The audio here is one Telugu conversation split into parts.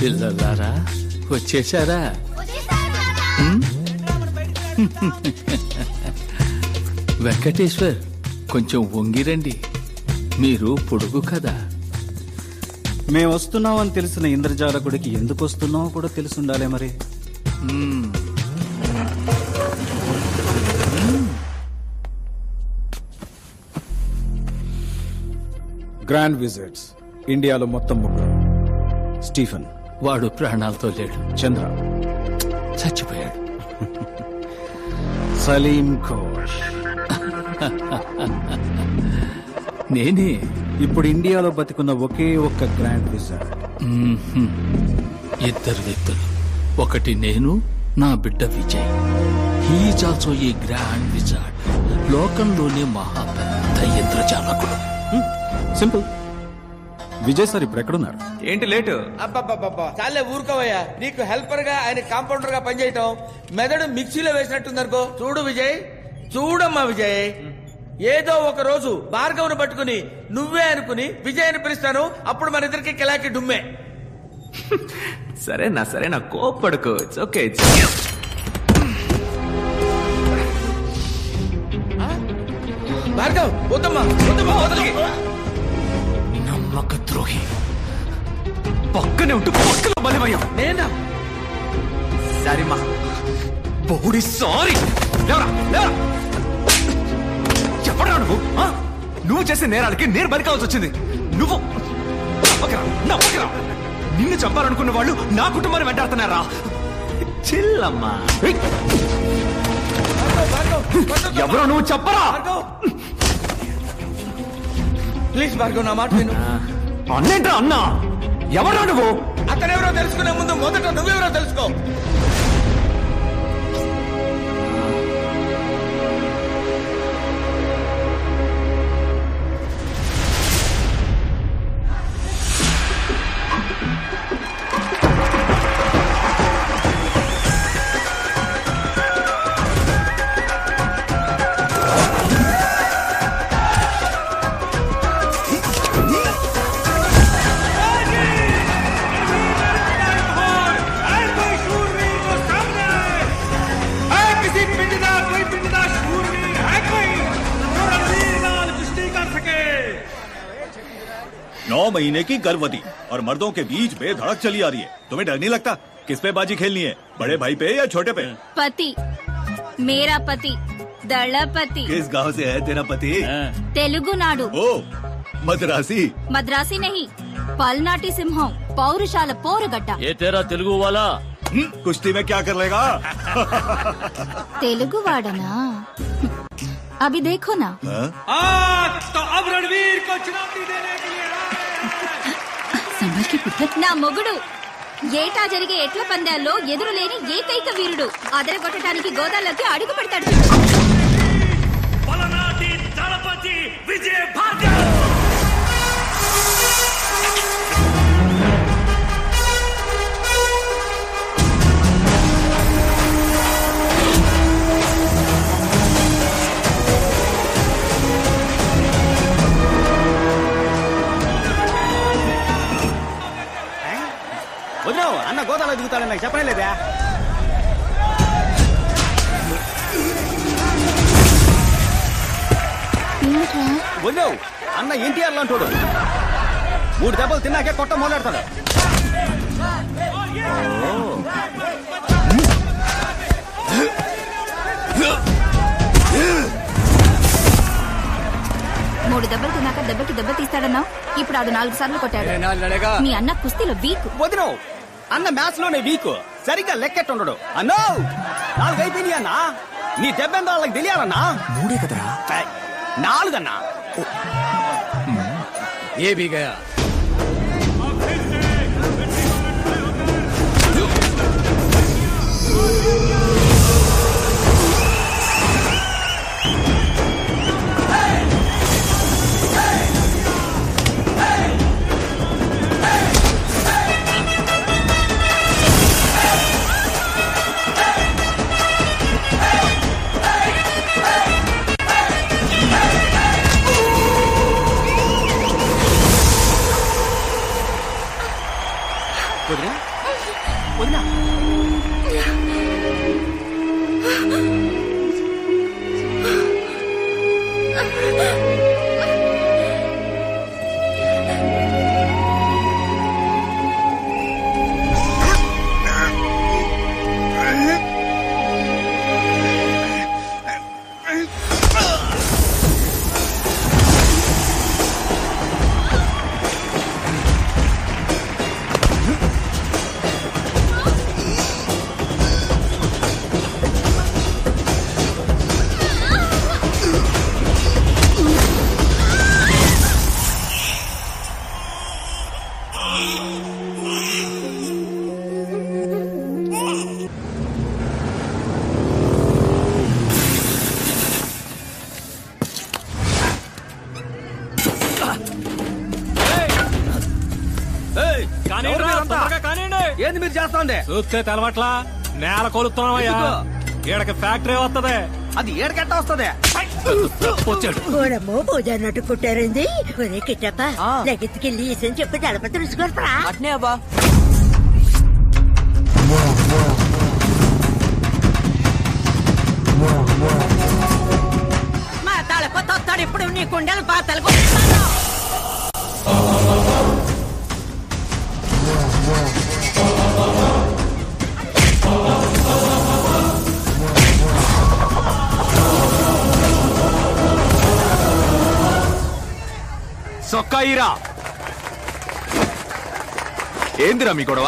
పిల్లలారా వచ్చేసారా? వెంకటేశ్వర్ కొంచెం వంగిరండి, మీరు పొడుగు కదా. మేము వస్తున్నామని తెలిసిన ఇంద్రజాలకుడికి ఎందుకు వస్తున్నామో కూడా తెలిసి ఉండాలి మరి. గ్రాండ్ విజిట్స్ ఇండియాలో మొత్తం 3. స్టీఫెన్, వాడు ప్రాణాలతో లేడు. చంద్ర చచ్చిపోయాడు. సలీం ఘోష్ నేనే ఇప్పుడు ఇండియాలో బతికున్న ఒకే ఒక్క గ్రాండ్ విజార్డ్. 2 వ్యక్తులు, ఒకటి నేను, నా బిడ్డ Vijay. He's also a grand wizard. లోకంలోనే మహా పెద్ద ఇంద్రజాలకుడు. సింపుల్. విజయ్ సార్ ఇప్పుడు ఎక్కడున్నారు? ఏంటి లేటు? అబ్బబ్బబ్బా చాలే ఊరుకోవయ్యా. నీకు హెల్పర్ గా ఆయన కాంపౌండర్ గా పనిచేయటం మెదడు మిక్సీలో వేసినట్టుందనుకో. చూడు విజయ్, చూడమ్మా విజయ్, ఏదో ఒక రోజు భార్గవ్ను పట్టుకుని నువ్వే అనుకుని విజయ్ అని పిలుస్తాను. అప్పుడు మన ఇద్దరికి కిలాకి డుమ్మే. సరేనా కోప్పడుకో. It's okay. భార్గవ్ వద్దమ్మా, వదలకి. నమ్మక ద్రోహి, పక్కనే ఉంటూ పక్కన బలిమయ్యా. నేనా? సారీమా, బోడి సారీ. చెప్పరా నువ్వు చేసే నేరాలకి నేను బలి కావాల్సి వచ్చింది. నువ్వు నమ్మకరా. నిన్ను చంపాలనుకున్న వాళ్ళు నా కుటుంబాన్ని వెంటాడుతున్నారా? చిల్లమ్మా. ఎవరో నువ్వు చెప్పరా. ప్లీజ్ భార్గవ్, నా మాట విను. అన్నేంట్రా అన్నా? ఎవరా నువ్వు? అతనెవరో తెలుసుకునే ముందు మొదట నువ్వెవరో తెలుసుకో. महीने की गर्भवती और मर्दों के बीच बेधड़क चली आ रही है. तुम्हें डर नहीं लगता? किस पे बाजी खेलनी है, बड़े भाई पे या छोटे पे? पति, मेरा पति दलपति. किस गांव से है तेरा पति? तेलुगु नाडु. ओ मद्रासी? मद्रासी नहीं, पलनाटी सिंहम, पौरुषाला पोरगड्डा. ये तेरा तेलुगु वाला कुश्ती में क्या कर लेगा? तेलुगु वाडना? अभी देखो ना. तो अब रणवीर को चुनौती देने के लिए నా మొగుడు ఏటా జరిగే ఎట్ల పందాల్లో ఎదురులేని ఏకైక వీరుడు. అదరగొట్టడానికి గోదాల్లోకి అడుగు పెడతాడు. పలనాటి దళపతి విజయ్ భార్గవ్. వదిలేవు, అన్న గోదాలో దిగుతాడని నాకు చెప్పలేదా? వదిలేవు, అన్న ఎన్టీఆర్ లాంటోడు. 3 దెబ్బలు తిన్నాకే కొట్ట మొదలెడతాడు. మూడు దెబ్బలు తిన్నాక దెబ్బకి దెబ్బ తీస్తాడన్నా. ఇప్పుడు ఆడు 4 సార్లు కొట్టాడు. మీ అన్న కుస్తీలో వీక్. వదిలేవు, అన్న మ్యాచ్ లోనే వీక్. సరిగ్గా లెక్కెట్టుండడు. అన్నో 4 అయిపోయినాయి అన్నా. నీ దెబ్బెందో వాళ్ళకి తెలియాలన్నా. 3 కదరా? 4 అన్నా. ఏ भी गया. ఏంది మీరు చేస్తోంది? చూస్తే తెలవట్లా నేల కొలుస్తున్నావయ్యా. ఈడకి ఫ్యాక్టరీ వస్తుంది. అది ఏడకెట్ట వస్తుంది? వచ్చాడు. గోడమ్మో పూజ అన్నట్టు కుట్టారండి. ఒరే కిట్టప్ప లగెత్తుకెళ్ళి ఈసని చెప్పి దళపతి రుచుకోరా. అట్నే అబ్బా. మా దళపతి వస్తాడు ఇప్పుడు నీ కుండలు పాతలు. సొక్కాయిరా. ఏందిరా మీ గొడవ?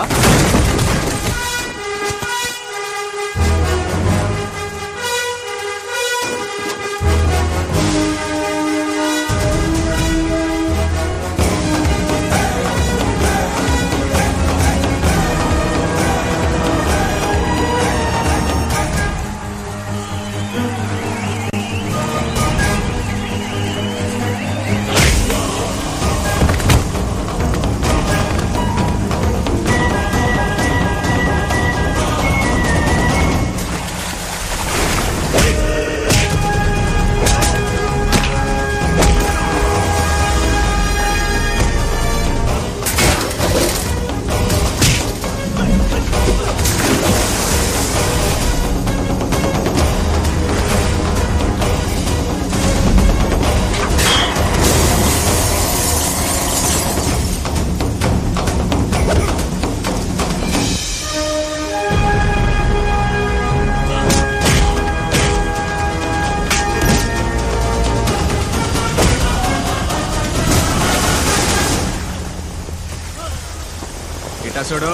చూడు,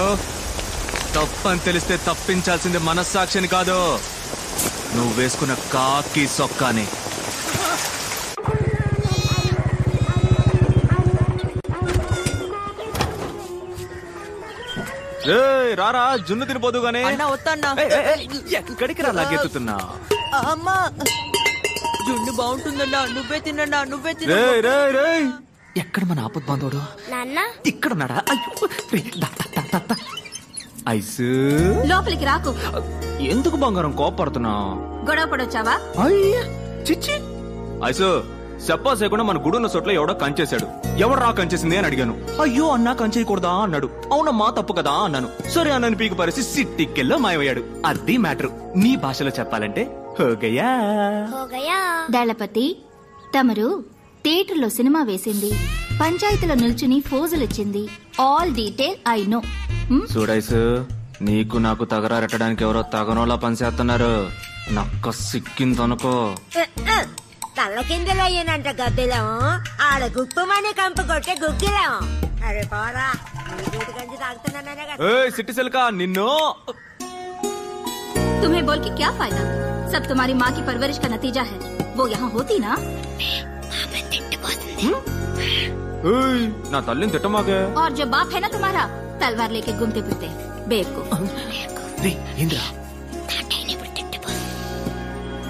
తప్పని తెలిస్తే తప్పించాల్సింది మనస్సాక్షిని కాదు, నువ్వు వేసుకున్న కాకి సొక్కాని. రారా జున్ను తినిపోదు గానీ. ఎక్కడికి రా లాగెత్తుతున్నా? అమ్మా జున్ను బాగుంటుందన్నా, నువ్వే తిన్నా, నువ్వే తిన్నా. ఎక్కడ మన ఆపద్ బాంధవుడు? ఇక్కడ ఉన్నాడా? ఐసు లోపలికి రాకు. ఎందుకు బంగారం కోపడుతున్నా? గొడవ పడొచ్చావా? అయ్యా చిచ్చి. ఐసు చెప్పాసేకుండా మన గుడున్న చోట్ల ఎవడో కంచేశాడు. ఎవడు రా కంచేసింది అని అడిగాను. అయ్యో అన్నా కంచేయకూడదా అన్నాడు. అవునమ్మా తప్పు కదా అన్నాను. సరే అన్నని పీకి పరిసి సిట్టికెల్లో మాయమయ్యాడు. అది మ్యాటర్. నీ భాషలో చెప్పాలంటే హోగయా. దళపతి, తమరు థియేటర్లో సినిమా వేసింది, పంచాయతీలో నిల్చుని ఫోజులిచ్చింది, ఆల్ డీటెయిల్ ఐ నో. చూడైసు, నీకు నాకు తగరారెట్టడానికి ఎవరో తగనోలా పనిచేస్తున్నారు. నక్క సిక్కిందనుకో. తల్ల కిందలో అయ్యానంట గద్దెలం, ఆడ గుప్పమని కంపు కొట్టే గుగ్గిలం. అరే పోరా, గంజి తాగుతున్నానే. సిట్టి సిల్కా నిన్ను. तुम्हें बोल के क्या फायदा? सब तुम्हारी माँ की परवरिश का नतीजा है. वो यहाँ होती ना. నా తల్లిని తిట్టమాకే. और जो बाप है ना तुम्हारा, तलवार लेके घूमते फिरते बेवकूफ.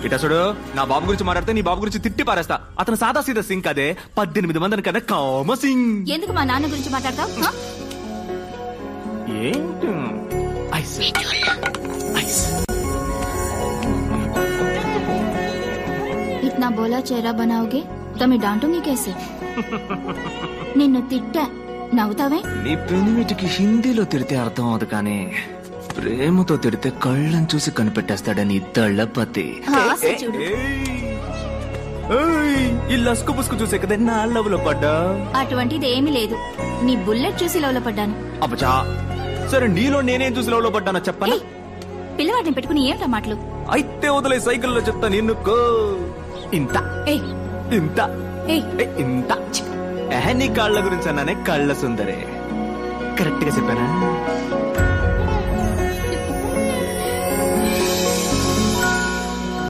ఇటసుడు, నా బాబు గురించి మాట్లాడితే నీ బాబు గురించి తిట్టి పారేస్తా. అతను సాదా సీదా సింగ్ అదే 18 మందిని కన్నా కామ సింగ్. ఎందుకు మా నాన్న గురించి మాట్లాడతావు? ఏంటి? Ice ice. इतना बोला चेहरा बनाओगे तो मैं डांटूंगी कैसे? నిన్ను తిట్టా, నవ్వుతావే? నీ పెనిమిటికి హిందీలో తిడితే అర్థం అవదు కానీ ప్రేమతో తిడితే కళ్ళని చూసి కనిపెట్టేస్తాడని దళపతి. ఈ లస్కు పుస్కు చూసే కదా నా లవ్ లో పడ్డా. అటువంటిది ఏమీ లేదు. నీ బుల్లెట్ చూసి లవ్ లో పడ్డాను. అబ్బచా, సరే నీలో నేనేం చూసి లవ్ లో పడ్డానో చెప్పనా? పిల్లవాడిని పెట్టుకుని ఏమిటా మాటలు? అయితే వదిలే, సైకిల్లో చెప్తా. నిన్నుకో ఇంత ఇంత ఇంత. నీ కాళ్ళ గురించి అన్నానే, కళ్ళ సుందరే. కరెక్ట్ గా చెప్పానా?